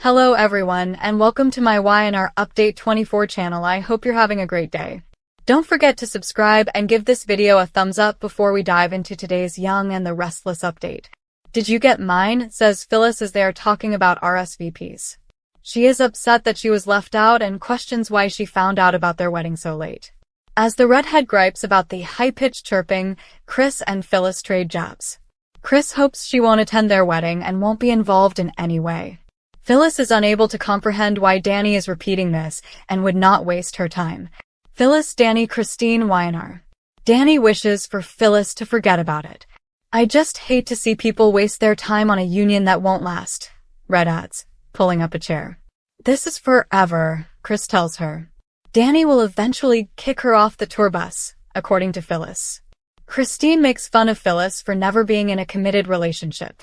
Hello everyone, and welcome to my YNR Update 24 channel. I hope you're having a great day. Don't forget to subscribe and give this video a thumbs up before we dive into today's Young and the Restless update. Did you get mine? Says Phyllis as they are talking about RSVPs. She is upset that she was left out and questions why she found out about their wedding so late. As the redhead gripes about the high-pitched chirping, Chris and Phyllis trade jabs. Chris hopes she won't attend their wedding and won't be involved in any way. Phyllis is unable to comprehend why Danny is repeating this and would not waste her time. Phyllis, Danny, Christine, YNR. Danny wishes for Phyllis to forget about it. I just hate to see people waste their time on a union that won't last. Red adds, pulling up a chair. This is forever, Chris tells her. Danny will eventually kick her off the tour bus, according to Phyllis. Christine makes fun of Phyllis for never being in a committed relationship.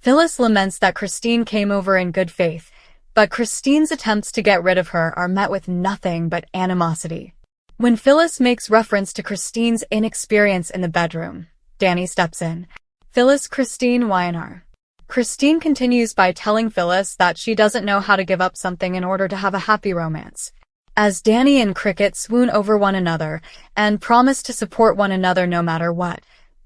Phyllis laments that Christine came over in good faith, but Christine's attempts to get rid of her are met with nothing but animosity. When Phyllis makes reference to Christine's inexperience in the bedroom, Danny steps in. Phyllis, Christine, YNR. Christine continues by telling Phyllis that she doesn't know how to give up something in order to have a happy romance. As Danny and Cricket swoon over one another and promise to support one another no matter what,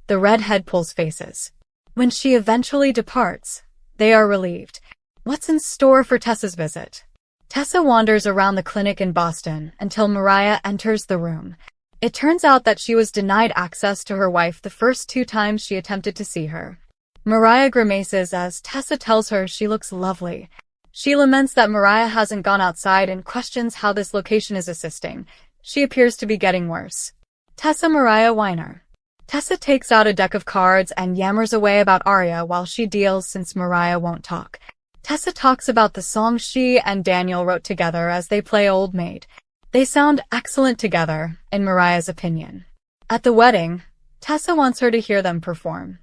the redhead pulls faces. When she eventually departs, they are relieved. What's in store for Tessa's visit? Tessa wanders around the clinic in Boston until Mariah enters the room. It turns out that she was denied access to her wife the first 2 times she attempted to see her. Mariah grimaces as Tessa tells her she looks lovely. She laments that Mariah hasn't gone outside and questions how this location is assisting. She appears to be getting worse. Tessa, Mariah, YNR. Tessa takes out a deck of cards and yammers away about Arya while she deals since Mariah won't talk. Tessa talks about the song she and Daniel wrote together as they play Old Maid. They sound excellent together, in Mariah's opinion. At the wedding, Tessa wants her to hear them perform.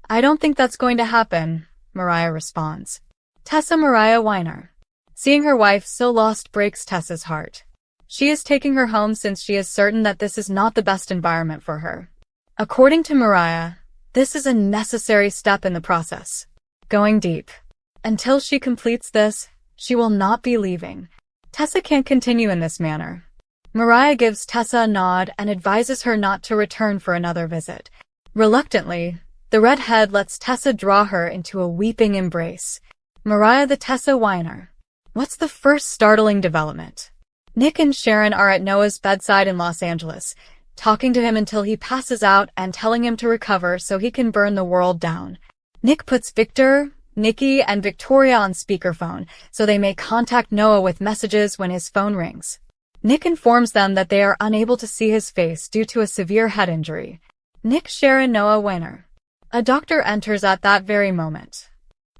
I don't think that's going to happen, Mariah responds. Tessa, Mariah, YNR. Seeing her wife so lost breaks Tessa's heart. She is taking her home since she is certain that this is not the best environment for her. According to Mariah, this is a necessary step in the process. Going deep. Until she completes this, she will not be leaving. Tessa can't continue in this manner. Mariah gives Tessa a nod and advises her not to return for another visit. Reluctantly, the redhead lets Tessa draw her into a weeping embrace. Mariah, the Tessa, YNR. What's the first startling development? Nick and Sharon are at Noah's bedside in Los Angeles, talking to him until he passes out and telling him to recover so he can burn the world down. Nick puts Victor, Nikki, and Victoria on speakerphone so they may contact Noah with messages when his phone rings. Nick informs them that they are unable to see his face due to a severe head injury. Nick, Sharon, Noah, YNR. A doctor enters at that very moment.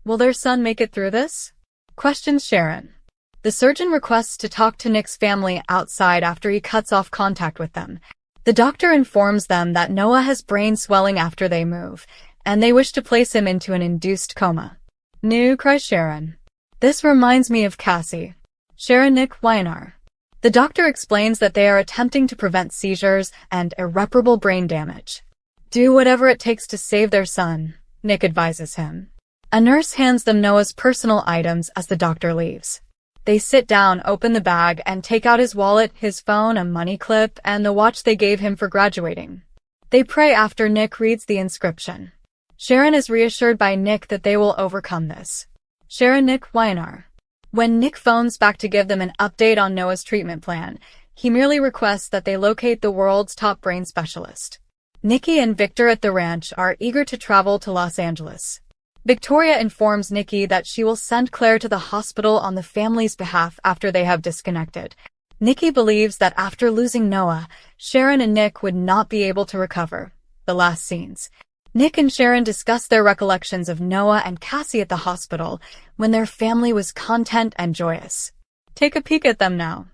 Will their son make it through this? Questions Sharon. The surgeon requests to talk to Nick's family outside after he cuts off contact with them. The doctor informs them that Noah has brain swelling after they move, and they wish to place him into an induced coma. No, cries Sharon. This reminds me of Cassie. Sharon, Nick, YNR. The doctor explains that they are attempting to prevent seizures and irreparable brain damage. Do whatever it takes to save their son, Nick advises him. A nurse hands them Noah's personal items as the doctor leaves. They sit down, open the bag, and take out his wallet, his phone, a money clip, and the watch they gave him for graduating. They pray after Nick reads the inscription. Sharon is reassured by Nick that they will overcome this. Sharon, Nick, YNR. When Nick phones back to give them an update on Noah's treatment plan, he merely requests that they locate the world's top brain specialist. Nikki and Victor at the ranch are eager to travel to Los Angeles. Victoria informs Nikki that she will send Claire to the hospital on the family's behalf after they have disconnected. Nikki believes that after losing Noah, Sharon and Nick would not be able to recover. The last scenes. Nick and Sharon discuss their recollections of Noah and Cassie at the hospital when their family was content and joyous. Take a peek at them now.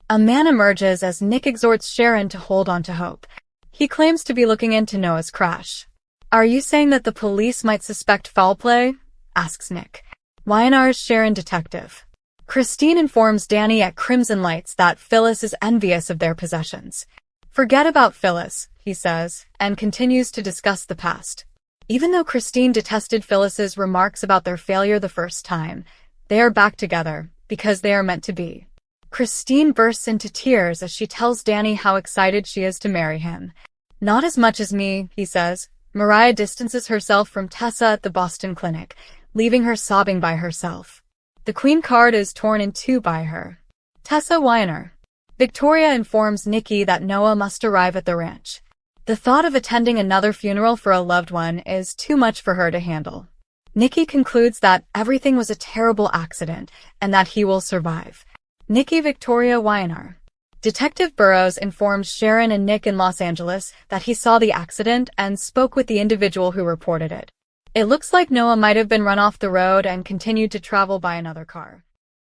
A man emerges as Nick exhorts Sharon to hold on to hope. He claims to be looking into Noah's crash. Are you saying that the police might suspect foul play? Asks Nick. YNR's Sharon detective. Christine informs Danny at Crimson Lights that Phyllis is envious of their possessions. Forget about Phyllis, he says, and continues to discuss the past. Even though Christine detested Phyllis's remarks about their failure the first time, They are back together, because they are meant to be. Christine bursts into tears as she tells Danny how excited she is to marry him. Not as much as me, he says. Mariah distances herself from Tessa at the Boston clinic, leaving her sobbing by herself. The Queen card is torn in two by her. Tessa Weiner. Victoria informs Nikki that Noah must arrive at the ranch. The thought of attending another funeral for a loved one is too much for her to handle. Nikki concludes that everything was a terrible accident and that he will survive. Nikki Victoria Weiner. Detective Burrows informs Sharon and Nick in Los Angeles that he saw the accident and spoke with the individual who reported it. It looks like Noah might have been run off the road and continued to travel by another car.